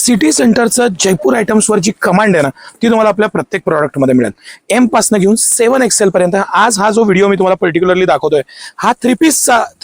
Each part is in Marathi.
सिटी सेंटरचं जयपूर आयटम्सवरची कमांड आहे ना, ती तुम्हाला आपल्या प्रत्येक प्रॉडक्टमध्ये मिळेल. एम पासून घेऊन 7 XL पर्यंत. आज हा जो व्हिडिओ मी तुम्हाला पर्टिक्युलरली दाखवतोय, हा थ्री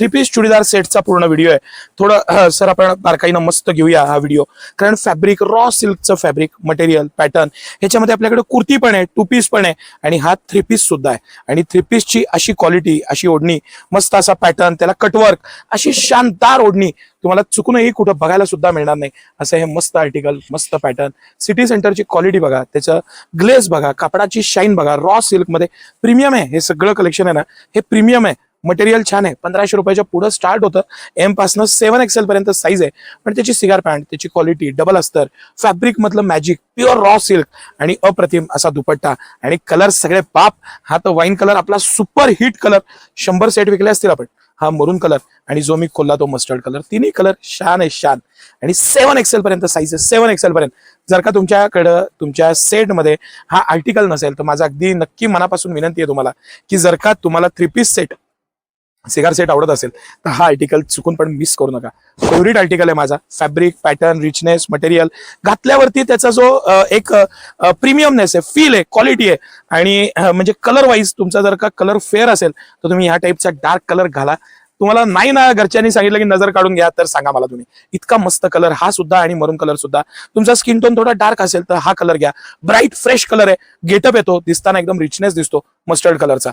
पीस चुडीदार सेटचा पूर्ण व्हिडिओ आहे. थोडं सर आपण बारकाईनं मस्त घेऊया हा व्हिडिओ, कारण फॅब्रिक रॉ सिल्कचं फॅब्रिक मटेरियल पॅटर्न ह्याच्यामध्ये आपल्याकडे कुर्ती पण आहे, 2 पीस पण आहे आणि हा 3 पीस सुद्धा आहे. आणि 3 पीसची अशी क्वालिटी, अशी ओढणी, मस्त असा पॅटर्न, त्याला कटवर्क, अशी शानदार ओढणी तुम्हाला चुकूनही कुठं बघायला सुद्धा मिळणार नाही. असं हे मस्त आर्टिकल, मस्त पॅटर्न. सिटी सेंटरची क्वालिटी बघा, त्याचं ग्लेस बघा, कापडाची शाईन बघा, रॉ सिल्क मध्ये प्रीमियम आहे. हे सगळं कलेक्शन आहे ना, हे प्रीमियम आहे. मटेरियल छान आहे. 1500 रुपयाच्या पुढे स्टार्ट होतं. एम पासनं 7 XL पर्यंत साईज आहे. पण त्याची सिगार पॅन्ट, त्याची क्वालिटी, डबल अस्तर, फॅब्रिक मधलं मॅजिक, प्युअर रॉ सिल्क आणि अप्रतिम असा दुपट्टा आणि कलर सगळे बाप. हा तर वाईन कलर आपला सुपर हिट कलर. 100 सेट विकले असतील आपण. हा मरून कलर आणि जो मी खोलला तो मस्टर्ड कलर. तिन्ही कलर शान आहे, शान. आणि 7 XL पर्यंत साईज आहे. 7 XL पर्यंत. जर का तुमच्याकडं तुमच्या सेटमध्ये हा आर्टिकल नसेल तर माझा अगदी नक्की मनापासून विनंती आहे तुम्हाला, की जर का तुम्हाला 3 पीस सेट, सिगार सेट आवडत असेल तर हा आर्टिकल चुकून पण मिस करू नका. फेवरेट आर्टिकल आहे माझा. फॅब्रिक, पॅटर्न, रिचनेस, मटेरियल घातल्यावरती त्याचा जो एक प्रीमियमनेस आहे, फील आहे, क्वालिटी आहे. आणि म्हणजे कलर वाईज तुमचा जर का कलर फेअर असेल तर तुम्ही ह्या टाईपचा डार्क कलर घाला. तुम्हाला नाही ना घरच्यांनी सांगितलं की नजर काढून घ्या तर सांगा मला तुम्ही. इतका मस्त कलर हा सुद्धा आणि मरून कलर सुद्धा. तुमचा स्किन टोन थोडा डार्क असेल तर हा कलर घ्या. ब्राईट फ्रेश कलर आहे. गेटअप येतो, दिसताना एकदम रिचनेस दिसतो मस्टर्ड कलरचा.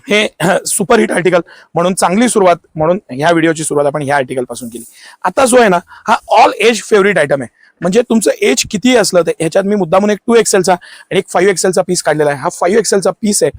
हे सुपर हिट आर्टिकल म्हणून चांगली सुरुवात म्हणून ह्या व्हिडिओची सुरुवात आपण ह्या आर्टिकल पासून केली. आता जो आहे ना, हा ऑल एज फेवरेट आयटम आहे. म्हणजे तुमचं एज किती असलं तर ह्याच्यात मी मुद्दामून एक 2 XLचा आणि एक 5 XLचा पीस काढलेला आहे. हा 5 XLचा पीस आहे.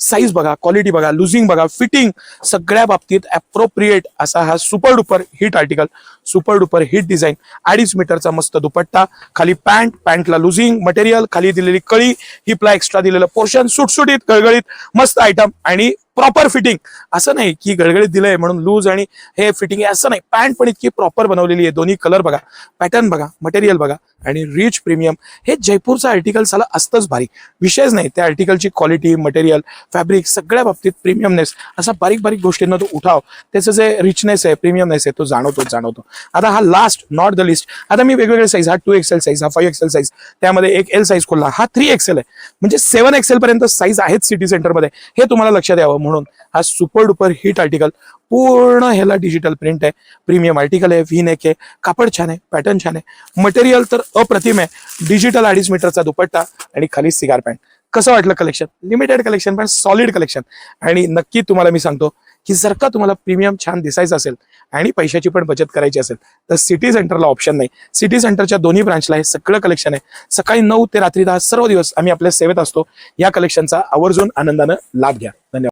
साईज बघा, क्वालिटी बघा, लुझिंग बघा, फिटिंग सगळ्या बाबतीत अप्रोप्रिएट असा हा super duper hit article. Super duper hit design. 2.5 मीटरचा मस्त दुपट्टा, खाली पॅन्ट, पॅन्टला लुझिंग मटेरियल, खाली दिलेली कळी, हिपला एक्स्ट्रा दिलेलं पोर्शन, सुटसुटीत गळगळीत मस्त आयटम आणि प्रॉपर फिटिंग. असं नाही की गळगळीत दिलंय म्हणून लूज आणि हे फिटिंग आहे असं नाही. पॅन्ट पण इतकी प्रॉपर बनवलेली आहे. दोन्ही कलर बघा, पॅटर्न बघा, मटेरियल बघा आणि रिच प्रीमियम. हे जयपूरचं आर्टिकल साला असतंच भारी, विषयच नाही. त्या आर्टिकलची क्वालिटी, मटेरियल, फॅब्रिक सगळ्या बाबतीत प्रीमियमनेस. असा बारीक बारीक गोष्टींना तो उठाव, त्याचं जे रिचनेस आहे, प्रीमियमनेस आहे, तो जाणवतो. आता हा लास्ट नॉट द लिस्ट. आता मी वेगवेगळे साईज, हा 2 XL साईज, हा 5 XL साईज, त्यामध्ये एक L साईज खोलला, हा 3 XL आहे. म्हणजे 7 XL पर्यंत साईज आहेत सिटी सेंटरमध्ये. हे तुम्हाला लक्षात यावं म्हणून हा सुपर डुपर हिट आर्टिकल. पूर्ण ह्याला डिजिटल प्रिंट आहे. प्रीमियम आर्टिकल आहे. व्ही नेक आहे. कापड छान आहे, पॅटर्न छान आहे, मटेरियल तर अप्रतिम आहे. डिजिटल 2.5 मीटरचा दुपट्टा आणि खाली सिगार पॅन्ट. कसं वाटलं कलेक्शन? लिमिटेड कलेक्शन पण सॉलिड कलेक्शन. आणि नक्की तुम्हाला मी सांगतो की जर का तुम्हाला प्रीमियम छान दिसायचं असेल आणि पैशाची पण बचत करायची असेल तर सिटी सेंटरला ऑप्शन नाही. सिटी सेंटरच्या दोन्ही ब्रांचला हे सगळं कलेक्शन आहे. सकाळी 9 ते रात्री 10 सर्व दिवस आम्ही आपल्या सेवेत असतो. या कलेक्शनचा आवर्जून आनंदानं लाभ घ्या. धन्यवाद.